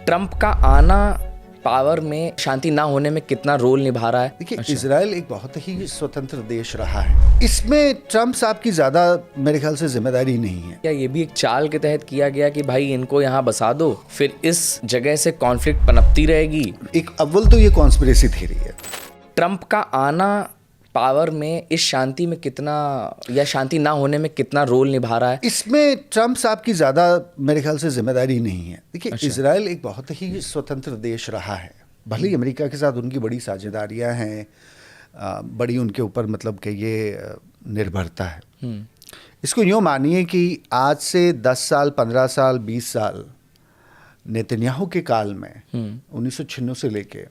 Trump का आना power में शांति ना होने में कितना रोल निभा रहा है? देखिए, इजराइल एक बहुत ही स्वतंत्र देश रहा है। इसमें ट्रंप साहब की ज्यादा मेरे ख्याल से जिम्मेदारी नहीं है। क्या ये भी एक चाल के तहत किया गया कि भाई इनको यहाँ बसा दो, फिर इस जगह से कॉन्फ्लिक्ट पनपती रहेगी? एक अव्वल तो ये कॉन्स्पिरेसी थ्योरी है। ट्रंप का आना पावर में इस शांति में कितना, या शांति ना होने में कितना रोल निभा रहा है? इसमें ट्रंप साहब की ज्यादा मेरे ख्याल से जिम्मेदारी नहीं है। देखिए, इजराइल एक बहुत ही स्वतंत्र देश रहा है। भले ही अमेरिका के साथ उनकी बड़ी साझेदारियां हैं, बड़ी उनके ऊपर मतलब कि ये निर्भरता है। इसको यूँ मानिए कि आज से 10 साल, 15 साल, 20 साल नेतन्याहू के काल में 1996 से लेके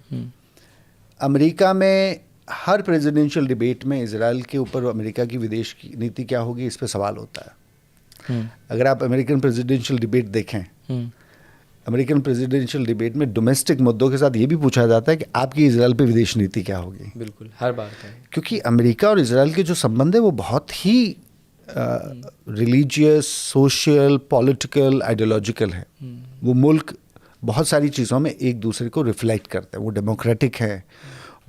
अमेरिका में हर प्रेसिडेंशियल डिबेट में इजराइल के ऊपर अमेरिका की विदेश की नीति क्या होगी, इस पे सवाल होता है। अगर आप अमेरिकन प्रेसिडेंशियल डिबेट देखें, अमेरिकन प्रेसिडेंशियल डिबेट में डोमेस्टिक मुद्दों के साथ ये भी पूछा जाता है कि आपकी इजराइल पे विदेश नीति क्या होगी। बिल्कुल, हर बार का। क्योंकि अमेरिका और इजराइल के जो संबंध है वो बहुत ही रिलीजियस, सोशल, पॉलिटिकल, आइडियोलॉजिकल है। वो मुल्क बहुत सारी चीज़ों में एक दूसरे को रिफ्लेक्ट करता है। वो डेमोक्रेटिक है,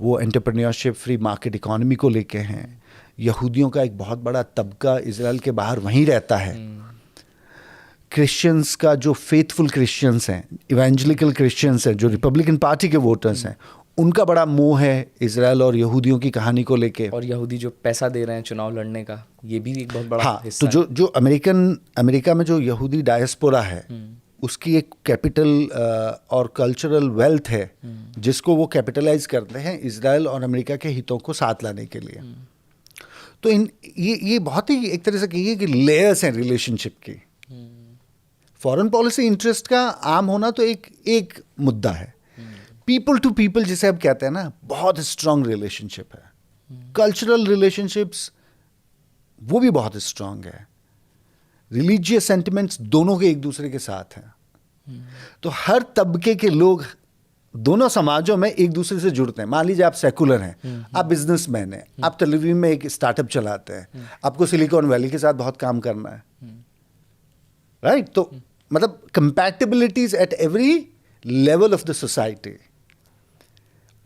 वो एंटरप्रेन्योरशिप, फ्री मार्केट इकोनॉमी को लेके हैं। यहूदियों का एक बहुत बड़ा तबका इजराइल के बाहर वहीं रहता है। क्रिश्चियंस का जो फेथफुल क्रिश्चियंस हैं, इवेंजलिकल क्रिश्चियंस हैं, जो रिपब्लिकन पार्टी के वोटर्स हैं, उनका बड़ा मोह है इजराइल और यहूदियों की कहानी को लेके। और यहूदी जो पैसा दे रहे हैं चुनाव लड़ने का, ये भी एक बहुत बड़ा हिस्सा तो जो अमेरिका में जो यहूदी डायस्पोरा है, उसकी एक कैपिटल और कल्चरल वेल्थ है जिसको वो कैपिटलाइज करते हैं इजराइल और अमेरिका के हितों को साथ लाने के लिए। तो ये बहुत ही एक तरह से कहिए कि लेयर्स हैं रिलेशनशिप की। फॉरेन पॉलिसी इंटरेस्ट का आम होना तो एक मुद्दा है। पीपल टू पीपल जिसे अब कहते हैं ना, बहुत स्ट्रांग रिलेशनशिप है। कल्चरल रिलेशनशिप्स वो भी बहुत स्ट्रांग है। रिलीजियस सेंटिमेंट्स दोनों के एक दूसरे के साथ हैं। तो हर तबके के लोग दोनों समाजों में एक दूसरे से जुड़ते हैं। मान लीजिए आप सेकुलर हैं, आप बिजनेसमैन हैं, आप तेल अवीव में एक स्टार्टअप चलाते हैं, आपको सिलिकॉन वैली के साथ बहुत काम करना है, राइट? तो मतलब compatibilities at every level of the society.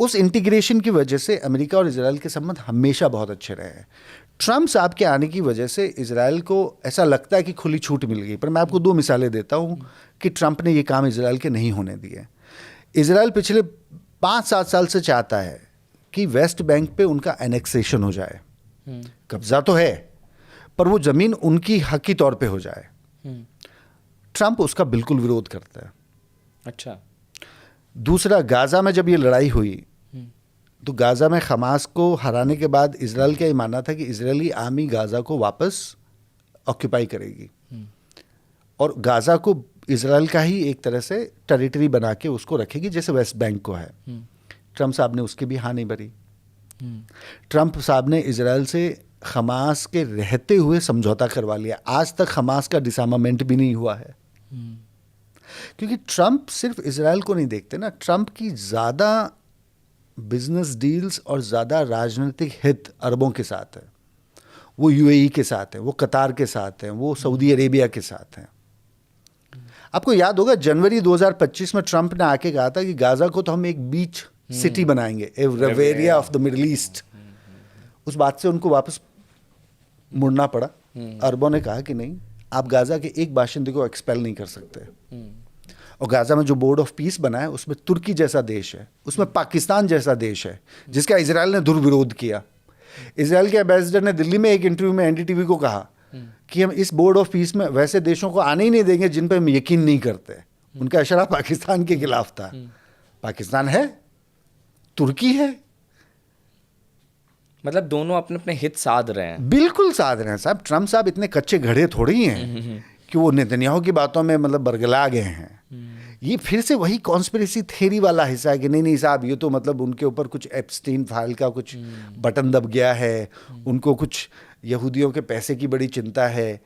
उस इंटीग्रेशन की वजह से अमेरिका और इजराइल के संबंध हमेशा बहुत अच्छे रहे हैं। ट्रंप साहब के आने की वजह से इजराइल को ऐसा लगता है कि खुली छूट मिल गई। पर मैं आपको 2 मिसालें देता हूं कि ट्रंप ने ये काम इजराइल के नहीं होने दिए। इजराइल पिछले 5-7 साल से चाहता है कि वेस्ट बैंक पे उनका एनेक्सेशन हो जाए। कब्जा तो है, पर वो जमीन उनकी हकी तौर पे हो जाए। ट्रंप उसका बिल्कुल विरोध करता है। अच्छा। दूसरा, गाजा में जब ये लड़ाई हुई तो गाजा में हमास को हराने के बाद इजराइल का ये मानना था कि इजरायली आर्मी गाजा को वापस ऑक्यूपाई करेगी और गाजा को इजराइल का ही एक तरह से टेरिटरी बना के उसको रखेगी, जैसे वेस्ट बैंक को है। ट्रंप साहब ने उसकी भी हाँ नहीं भरी। ट्रंप साहब ने इजराइल से हमास के रहते हुए समझौता करवा लिया। आज तक हमास का डिसआर्मामेंट भी नहीं हुआ है। क्योंकि ट्रंप सिर्फ इजराइल को नहीं देखते ना, ट्रंप की ज़्यादा बिजनेस डील्स और ज़्यादा राजनीतिक हित अरबों के साथ है। वो यूएई के साथ है, वो कतार के साथ हैं, वो सऊदी अरेबिया के साथ हैं। आपको याद होगा जनवरी 2025 में ट्रंप ने आके कहा था कि गाजा को तो हम एक बीच सिटी बनाएंगे, Riviera of the middle east. उस बात से उनको वापस मुड़ना पड़ा। अरबों ने कहा कि नहीं, आप गाजा के एक बाशिंदे को एक्सपेल नहीं कर सकते। और गाजा में जो बोर्ड ऑफ पीस बना है उसमें तुर्की जैसा देश है, उसमें पाकिस्तान जैसा देश है जिसका इजराइल ने दुर्विरोध किया। इजराइल के एम्बेसडर ने दिल्ली में एक इंटरव्यू में एनडीटीवी को कहा कि हम इस बोर्ड ऑफ पीस में वैसे देशों को आने ही नहीं देंगे जिन पर हम यकीन नहीं करते। उनका इशारा पाकिस्तान के खिलाफ था। पाकिस्तान है, तुर्की है, मतलब दोनों अपने अपने हित साध रहे हैं। बिल्कुल साध रहे हैं साहब। ट्रंप साहब इतने कच्चे घड़े थोड़ी ही हैं कि वो नेतन्याहू की बातों में मतलब बरगला गए हैं। ये फिर से वही कॉन्स्पिरेसी थ्योरी वाला हिस्सा है कि नहीं साहब, ये तो मतलब उनके ऊपर कुछ एप्स्टीन फाइल का कुछ बटन दब गया है, उनको कुछ यहूदियों के पैसे की बड़ी चिंता है।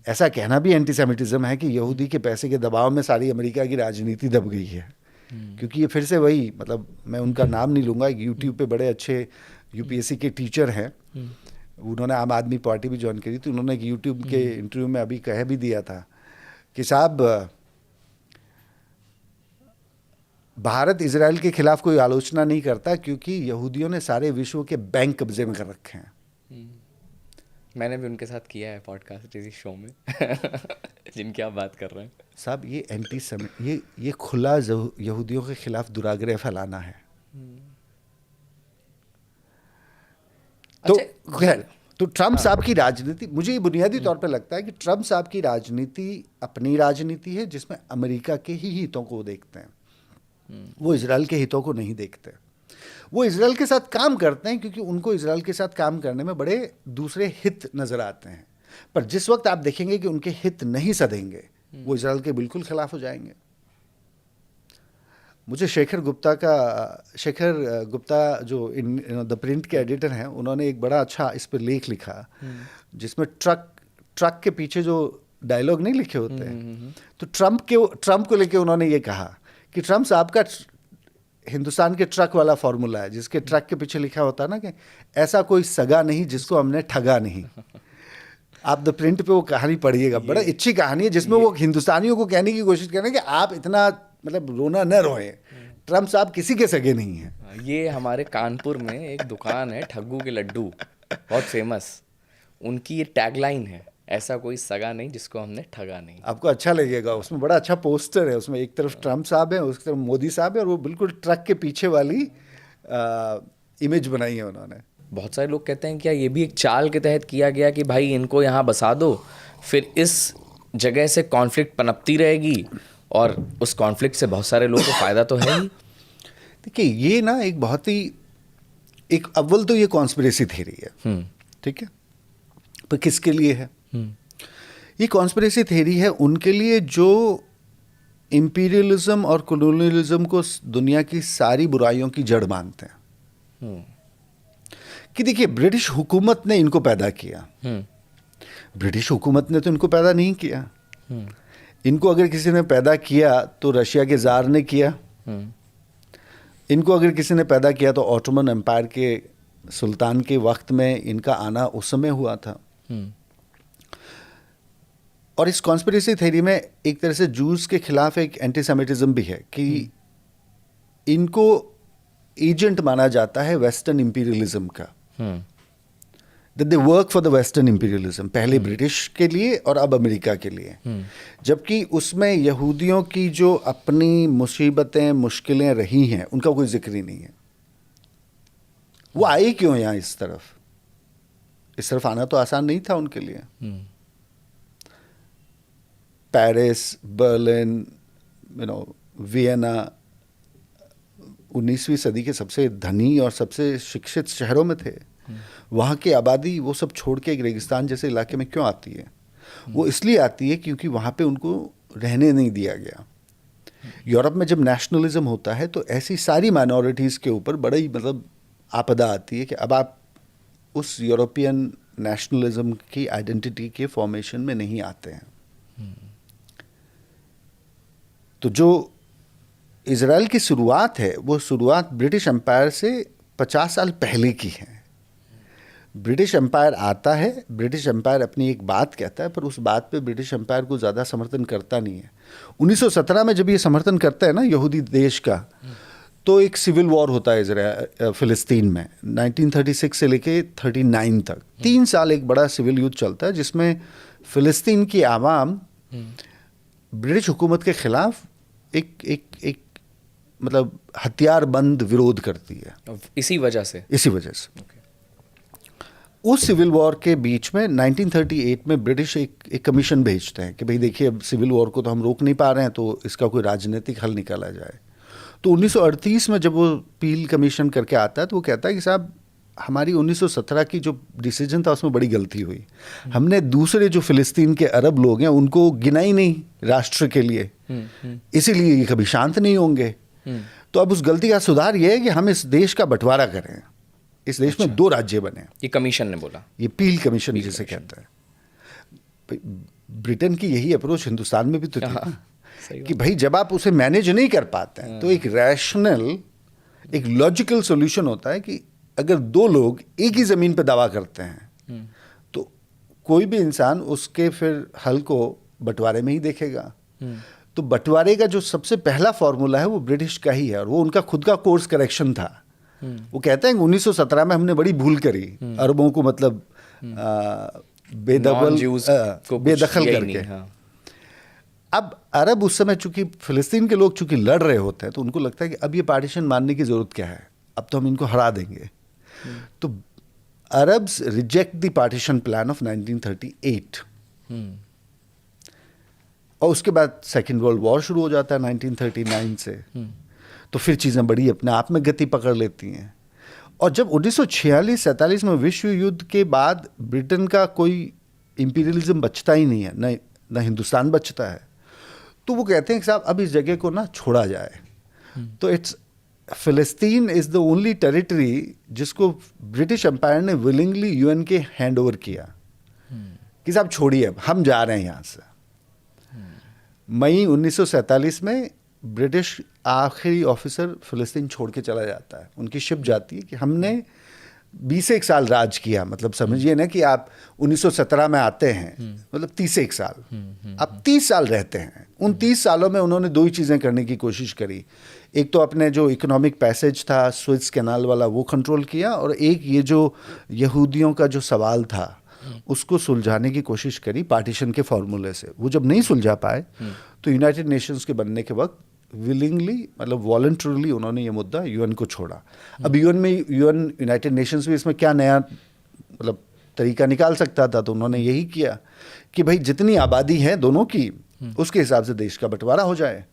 ऐसा कहना भी एंटीसेमिटिज्म है कि यहूदी के पैसे के दबाव में सारी अमेरिका की राजनीति दब गई है। क्योंकि ये फिर से वही, मतलब मैं उनका नाम नहीं लूँगा, यूट्यूब पे बड़े अच्छे यूपीएससी के टीचर हैं, उन्होंने आम आदमी पार्टी भी ज्वाइन करी थी। उन्होंने एक यूट्यूब के इंटरव्यू में अभी कह भी दिया था कि साहब भारत इजराइल के खिलाफ कोई आलोचना नहीं करता क्योंकि यहूदियों ने सारे विश्व के बैंक कब्जे में कर रखे हैं। मैंने भी उनके साथ किया है पॉडकास्ट इसी शो में जिनकी आप बात कर रहे हैं। साहब ये एंटी सेमिट, ये खुला यहूदियों के खिलाफ दुराग्रह फैलाना है। तो अच्छा, खैर, तो ट्रम्प साहब की राजनीति, मुझे ये बुनियादी तौर पे लगता है कि ट्रम्प साहब की राजनीति अपनी राजनीति है जिसमें अमेरिका के ही हितों को देखते हैं, वो इजराइल के हितों को नहीं देखते। वो इजराइल के साथ काम करते हैं क्योंकि उनको इजराइल के साथ काम करने में बड़े दूसरे हित नजर आते हैं, पर जिस वक्त आप देखेंगे कि उनके हित नहीं सधेंगे, वो इजराइल के बिल्कुल खिलाफ हो जाएंगे। मुझे शेखर गुप्ता जो द प्रिंट के एडिटर हैं, उन्होंने एक बड़ा अच्छा इस पर लेख लिखा जिसमें ट्रक के पीछे जो डायलॉग नहीं लिखे होते हैं, तो ट्रम्प को लेके उन्होंने ये कहा कि ट्रम्प साहब का हिंदुस्तान के ट्रक वाला फॉर्मूला है, जिसके ट्रक के पीछे लिखा होता है ना कि ऐसा कोई सगा नहीं जिसको हमने ठगा नहीं। आप द प्रिंट पे वो कहानी पढ़िएगा, बड़ा अच्छी कहानी है जिसमें वो हिंदुस्तानियों को कहने की कोशिश कर रहे हैं कि आप इतना मतलब रोना न रोए, ट्रम्प साहब किसी के सगे नहीं हैं। ये हमारे कानपुर में एक दुकान है ठग्गू के लड्डू, बहुत फेमस, उनकी ये टैगलाइन है, ऐसा कोई सगा नहीं जिसको हमने ठगा नहीं। आपको अच्छा लगेगा, उसमें बड़ा अच्छा पोस्टर है, उसमें एक तरफ ट्रम्प साहब है, उसकी तरफ मोदी साहब है, और वो बिल्कुल ट्रक के पीछे वाली इमेज बनाई है उन्होंने। बहुत सारे लोग कहते हैं क्या ये भी एक चाल के तहत किया गया कि भाई इनको यहाँ बसा दो, फिर इस जगह से कॉन्फ्लिक्ट पनपती रहेगी और उस कॉन्फ्लिक्ट से बहुत सारे लोगों को फ़ायदा तो है ही। देखिए ये ना एक बहुत ही एक अव्वल तो ये कॉन्स्पिरेसी थ्योरी है, ठीक है, पर किसके लिए है ये कॉन्स्पिरेसी थ्योरी? है उनके लिए जो इंपीरियलिज्म और कॉलोनियलिज्म को दुनिया की सारी बुराइयों की जड़ मानते हैं। कि देखिए ब्रिटिश हुकूमत ने इनको पैदा किया, ब्रिटिश हुकूमत ने तो इनको पैदा नहीं किया। इनको अगर किसी ने पैदा किया तो रशिया के जार ने किया, इनको अगर किसी ने पैदा किया तो ऑटोमन एम्पायर के सुल्तान के वक्त में इनका आना उस समय हुआ था। और इस कॉन्स्पिरेसी थ्योरी में एक तरह से जूस के खिलाफ एक एंटीसेमिटिज्म भी है कि इनको एजेंट माना जाता है वेस्टर्न इंपीरियलिज्म का, that they work for the western imperialism, पहले ब्रिटिश के लिए और अब अमेरिका के लिए। जबकि उसमें यहूदियों की जो अपनी मुसीबतें मुश्किलें रही हैं उनका कोई जिक्र ही नहीं है। वो आए क्यों यहाँ इस तरफ आना तो आसान नहीं था उनके लिए। पेरिस, बर्लिन, वियना 19वीं सदी के सबसे धनी और सबसे शिक्षित शहरों में थे। वहाँ की आबादी वो सब छोड़ के एक रेगिस्तान जैसे इलाके में क्यों आती है? वो इसलिए आती है क्योंकि वहाँ पे उनको रहने नहीं दिया गया। यूरोप में जब नेशनलिज्म होता है तो ऐसी सारी माइनॉरिटीज़ के ऊपर बड़ी मतलब आपदा आती है कि अब आप उस यूरोपियन नेशनलिज्म की आइडेंटिटी के फॉर्मेशन में नहीं आते हैं। तो जो इजराइल की शुरुआत है वो शुरुआत ब्रिटिश एम्पायर से 50 साल पहले की है। ब्रिटिश एम्पायर आता है, ब्रिटिश एम्पायर अपनी एक बात कहता है, पर उस बात पे ब्रिटिश एम्पायर को ज़्यादा समर्थन करता नहीं है। 1917 में जब ये समर्थन करता है ना यहूदी देश का, तो एक सिविल वॉर होता है इजराइल फ़िलिस्तीन में 1936 से लेके 39 तक 3 साल एक बड़ा सिविल युद्ध चलता है जिसमें फ़िलिस्तीन की आवाम ब्रिटिश हुकूमत के खिलाफ एक मतलब हथियारबंद विरोध करती है। इसी वजह से उस सिविल वॉर के बीच में 1938 में ब्रिटिश एक कमीशन भेजते हैं कि भाई देखिए अब सिविल वॉर को तो हम रोक नहीं पा रहे हैं, तो इसका कोई राजनीतिक हल निकाला जाए। तो 1938 में जब वो पील कमीशन करके आता है तो वो कहता है कि साहब हमारी 1917 की जो डिसीजन था उसमें बड़ी गलती हुई। हमने दूसरे जो फ़िलिस्तीन के अरब लोग हैं उनको गिना ही नहीं राष्ट्र के लिए, इसीलिए ये कभी शांत नहीं होंगे। तो अब उस गलती का सुधार ये है कि हम इस देश का बंटवारा करें, इस देश में 2 राज्य बने। ये कमीशन ने बोला, ये पील कमीशन जिसे कहता है। ब्रिटेन की यही अप्रोच हिंदुस्तान में भी तो थी कि भाई जब आप उसे मैनेज नहीं कर पाते हैं तो एक रैशनल एक लॉजिकल सॉल्यूशन होता है कि अगर 2 लोग एक ही ज़मीन पर दावा करते हैं तो कोई भी इंसान उसके फिर हल को बंटवारे में ही देखेगा। तो बंटवारे का जो सबसे पहला फॉर्मूला है वो ब्रिटिश का ही है, और वो उनका खुद का कोर्स करेक्शन था। वो कहते हैं कि 1917 में हमने बड़ी भूल करी, अरबों को मतलब बेदखल करके। अब अरब उस समय चूंकि फिलिस्तीन के लोग चूंकि लड़ रहे होते हैं, तो उनको लगता है कि अब ये पार्टीशन मानने की जरूरत क्या है, अब तो हम इनको हरा देंगे। तो Arabs reject the partition plan of 1938, और उसके बाद सेकेंड वर्ल्ड वॉर शुरू हो जाता है 1939 से। तो फिर चीज़ें बड़ी अपने आप में गति पकड़ लेती हैं। और जब 1946-47 में विश्व युद्ध के बाद ब्रिटेन का कोई इंपीरियलिज्म बचता ही नहीं है, न हिंदुस्तान बचता है, तो वो कहते हैं कि साहब अब इस जगह को ना छोड़ा जाए। तो फिलिस्तीन इज़ द ओनली टेरिटरी जिसको ब्रिटिश एम्पायर ने विलिंगली यूएन के हैंड ओवर किया कि साहब छोड़िए, अब हम जा रहे हैं यहाँ से। मई 1947 में ब्रिटिश आखिरी ऑफिसर फिलिस्तीन छोड़ के चला जाता है। उनकी शिप जाती है कि हमने 21 साल राज किया, मतलब समझिए ना कि आप 1917 में आते हैं, मतलब 31 साल, आप 30 साल रहते हैं। उन 30 सालों में उन्होंने दो ही चीज़ें करने की कोशिश करी। एक तो अपने जो इकोनॉमिक पैसेज था स्विस कैनाल वाला वो कंट्रोल किया, और एक ये जो यहूदियों का जो सवाल था उसको सुलझाने की कोशिश करी पार्टीशन के फॉर्मूले से। वो जब नहीं सुलझा पाए तो यूनाइटेड नेशंस के बनने के वक्त विलिंगली, मतलब वॉलंटरली उन्होंने ये मुद्दा यूएन को छोड़ा। अब यूनाइटेड नेशंस भी इसमें क्या नया मतलब तरीका निकाल सकता था, तो उन्होंने यही किया कि भाई जितनी आबादी है दोनों की, उसके हिसाब से देश का बंटवारा हो जाए,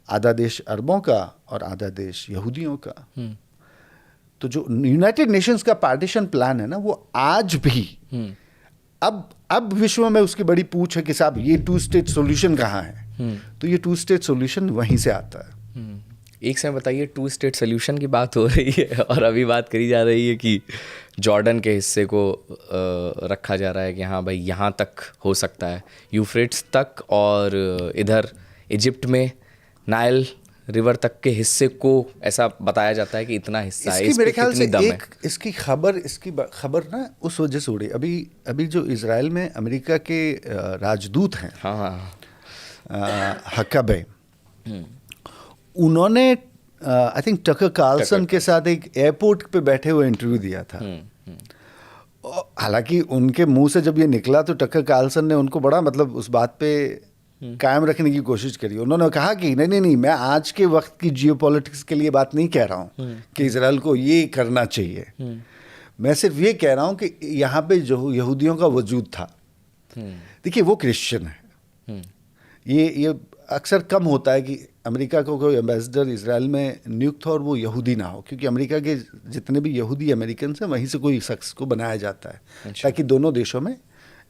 आधा देश अरबों का और आधा देश यहूदियों का। तो जो यूनाइटेड नेशंस का पार्टीशन प्लान है ना, वो आज भी अब विश्व में उसकी बड़ी पूछ है कि साहब ये 2 स्टेट सॉल्यूशन कहाँ है। तो ये 2 स्टेट सॉल्यूशन वहीं से आता है। एक समय बताइए, 2 स्टेट सॉल्यूशन की बात हो रही है और अभी बात करी जा रही है कि जॉर्डन के हिस्से को रखा जा रहा है कि हाँ भाई यहाँ तक हो सकता है, यूफ्रेट्स तक, और इधर इजिप्ट में नाइल रिवर तक के हिस्से को ऐसा बताया जाता है कि इतना हिस्सा है। इसकी मेरे ख्याल से इसकी खबर ना उस वजह से उड़ी। अभी जो इजराइल में अमेरिका के राजदूत हैं, हक्काबे, उन्होंने आई थिंक टकर कार्लसन के साथ एक एयरपोर्ट पे बैठे हुए इंटरव्यू दिया था। हालांकि उनके मुंह से जब ये निकला तो टकर कार्लसन ने उनको बड़ा मतलब उस बात पे कायम रखने की कोशिश करी। उन्होंने कहा कि नहीं, मैं आज के वक्त की जियोपॉलिटिक्स के लिए बात नहीं कह रहा हूँ कि इजराइल को ये करना चाहिए। मैं सिर्फ ये कह रहा हूँ कि यहाँ पे जो यहूदियों का वजूद था, देखिए वो क्रिश्चियन है। ये अक्सर कम होता है कि अमेरिका को कोई एम्बेसडर इजराइल में नियुक्त हो और वो यहूदी ना हो, क्योंकि अमेरिका के जितने भी यहूदी अमेरिकन हैं वहीं से कोई शख्स को बनाया जाता है ताकि दोनों देशों में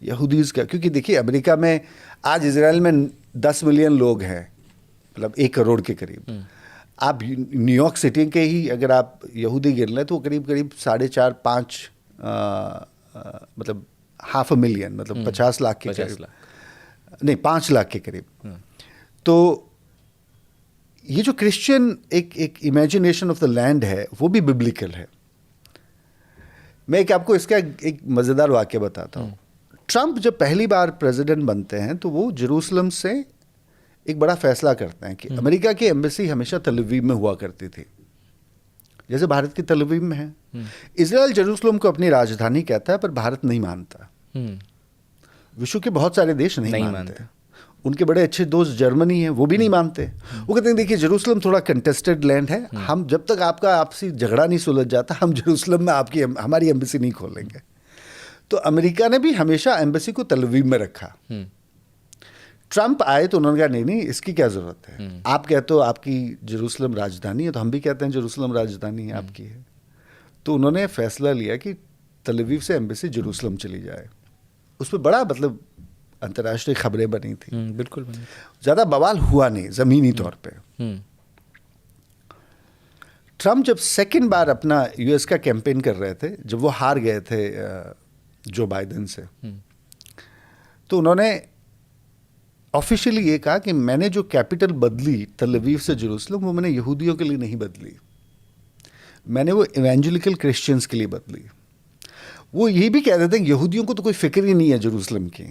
यहूदीज़ का, क्योंकि देखिए अमेरिका में आज इजराइल में 10 मिलियन लोग हैं, मतलब 1 करोड़ के करीब। आप न्यूयॉर्क सिटी के ही अगर आप यहूदी गिन लें तो करीब 4.5-5 मतलब 500,000, मतलब 50 लाख के करीब, नहीं 5 लाख के करीब। तो ये जो क्रिश्चियन एक इमेजिनेशन ऑफ द लैंड है वो भी बिब्लिकल है। मैं आपको इसका एक मज़ेदार वाक्य बताता हूँ। ट्रंप जब पहली बार प्रेसिडेंट बनते हैं तो वो जेरूसलम से एक बड़ा फैसला करते हैं कि अमेरिका की एम्बेसी हमेशा तल अवीव में हुआ करती थी, जैसे भारत की तल अवीव में है। इजराइल जेरूसलम को अपनी राजधानी कहता है, पर भारत नहीं मानता। विश्व के बहुत सारे देश नहीं मानते। उनके बड़े अच्छे दोस्त जर्मनी है, वो भी नहीं मानते। वो कहते हैं देखिए जेरूसलम थोड़ा कंटेस्टेड लैंड है, हम जब तक आपका आपसी झगड़ा नहीं सुलझ जाता हम जेरूसलम में हमारी एम्बेसी नहीं खोलेंगे। तो अमेरिका ने भी हमेशा एम्बेसी को तल अवीव में रखा। ट्रंप आए तो उन्होंने कहा नहीं इसकी क्या ज़रूरत है, आप कहते हो आपकी जेरूसलम राजधानी है, तो हम भी कहते हैं जेरूसलम राजधानी है आपकी है। तो उन्होंने फैसला लिया कि तल अवीव से एम्बेसी जेरूसलम चली जाए। उस पर बड़ा मतलब अंतर्राष्ट्रीय खबरें बनी थी। बिल्कुल बनी। ज़्यादा बवाल हुआ नहीं ज़मीनी तौर पे। ट्रंप जब सेकेंड बार अपना यूएस का कैंपेन कर रहे थे, जब वो हार गए थे जो बाइडेन से, तो उन्होंने ऑफिशियली ये कहा कि मैंने जो कैपिटल बदली तल अवीव से जेरूसलम, वो मैंने यहूदियों के लिए नहीं बदली, मैंने वो इवेंजेलिकल क्रिश्चियंस के लिए बदली। वो ये भी कह रहे थे कि यहूदियों को तो कोई फिक्र ही नहीं है जेरूसलम की,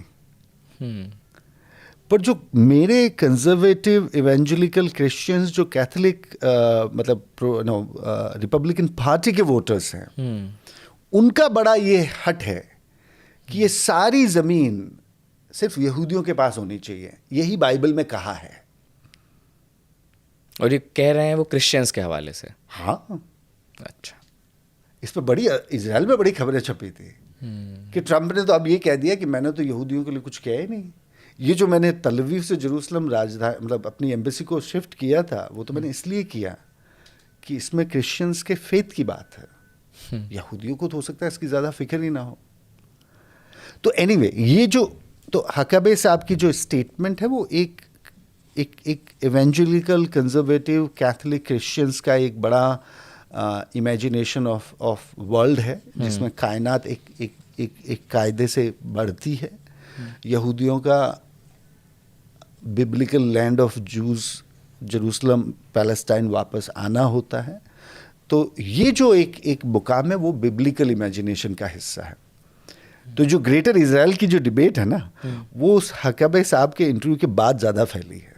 पर जो मेरे कंजर्वेटिव इवेंजुलिकल क्रिश्चियंस जो कैथोलिक मतलब रिपब्लिकन पार्टी के वोटर्स हैं, उनका बड़ा ये हट है कि ये सारी ज़मीन सिर्फ यहूदियों के पास होनी चाहिए, यही बाइबल में कहा है। और ये कह रहे हैं वो क्रिश्चियंस के हवाले से। हाँ, अच्छा। इस पर बड़ी इजराइल में बड़ी खबरें छपी थी कि ट्रंप ने तो अब ये कह दिया कि मैंने तो यहूदियों के लिए कुछ किया ही नहीं। ये जो मैंने तल अवीव से जेरूसलम राजधानी मतलब अपनी एम्बेसी को शिफ्ट किया था, वो तो मैंने इसलिए किया कि इसमें क्रिश्चियंस के फेथ की बात है। यहूदियों को तो हो सकता है इसकी ज़्यादा फिक्र ही ना हो। तो एनीवे ये जो तो हकाबे साहब की जो स्टेटमेंट है वो एक इवेंजुलिकल कंजर्वेटिव कैथोलिक क्रिश्चियंस का एक बड़ा इमेजिनेशन ऑफ वर्ल्ड है, जिसमें कायनात एक कायदे से बढ़ती है। यहूदियों का biblical land of juice Jerusalem Palestine वापस आना होता है। तो ये जो एक मुकाम है वो बिब्लिकल इमेजिनेशन का हिस्सा है। तो जो ग्रेटर इजराइल की जो डिबेट है ना, वो उस हकाबे साहब के इंटरव्यू के बाद ज़्यादा फैली है।